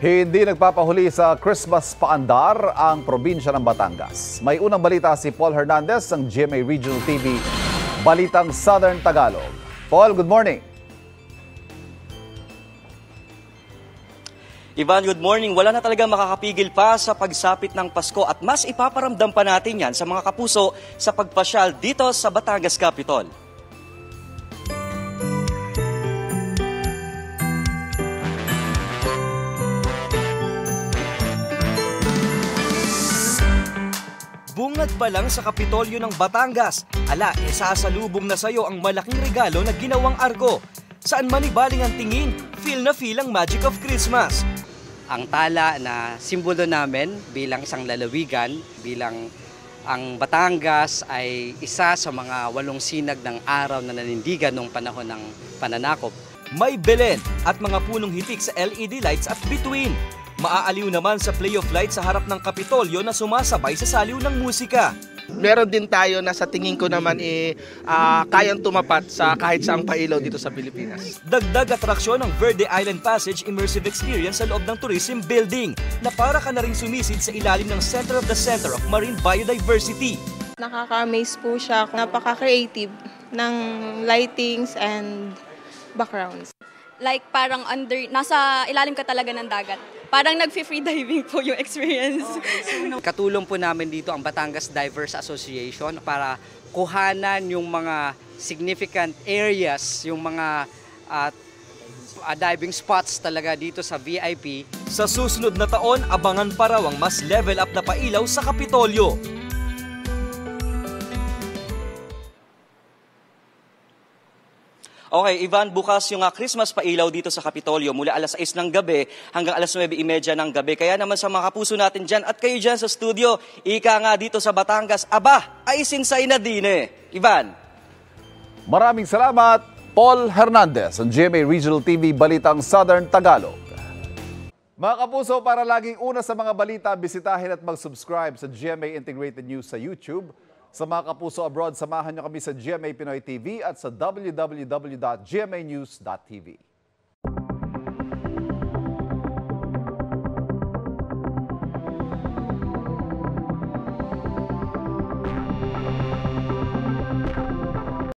Hindi nagpapahuli sa Christmas paandar ang probinsya ng Batangas. May unang balita si Paul Hernandez ng GMA Regional TV, Balitang Southern Tagalog. Paul, good morning. Ivan, good morning. Wala na talaga makakapigil pa sa pagsapit ng Pasko at mas ipaparamdam pa natin yan sa mga kapuso sa pagpasyal dito sa Batangas Capital. Bungad pa lang sa Kapitolyo ng Batangas, sasalubong na sa'yo ang malaking regalo na ginawang arko. Saan man ibaling ang tingin, feel ang magic of Christmas. Ang tala na simbolo namin bilang isang lalawigan, bilang ang Batangas ay isa sa mga 8 sinag ng araw na nanindigan noong panahon ng pananakop. May belen at mga punong hitik sa LED lights at bituin. Maaaliw naman sa play of lights sa harap ng Kapitolyo na sumasabay sa saliw ng musika. Meron din tayo na sa tingin ko naman kayang tumapat sa kahit saang pailaw dito sa Pilipinas. Dagdag atraksyon ng Verde Island Passage Immersive Experience sa loob ng tourism building na para ka na rin sumisid sa ilalim ng Center of Marine Biodiversity. Nakaka-amaze po siya. Napaka-creative ng lightings and backgrounds. Like parang nasa ilalim ka talaga ng dagat. Parang nag-free diving po yung experience. Katulong po namin dito ang Batangas Diverse Association para kuhanan yung mga significant areas, yung mga diving spots talaga dito sa VIP. Sa susunod na taon, abangan pa raw ang mas level up na pailaw sa Kapitolyo. Okay, Ivan, bukas yung Christmas pailaw dito sa Kapitolyo mula alas 6 ng gabi hanggang alas 9:30 ng gabi. Kaya naman sa mga kapuso natin dyan at kayo dyan sa studio, ika nga dito sa Batangas, ay sinsay na din eh. Ivan. Maraming salamat, Paul Hernandez ng GMA Regional TV, Balitang Southern Tagalog. Mga kapuso, para laging una sa mga balita, bisitahin at mag-subscribe sa GMA Integrated News sa YouTube. Sa mga kapuso abroad, samahan niyo kami sa GMA Pinoy TV at sa www.gmanews.tv.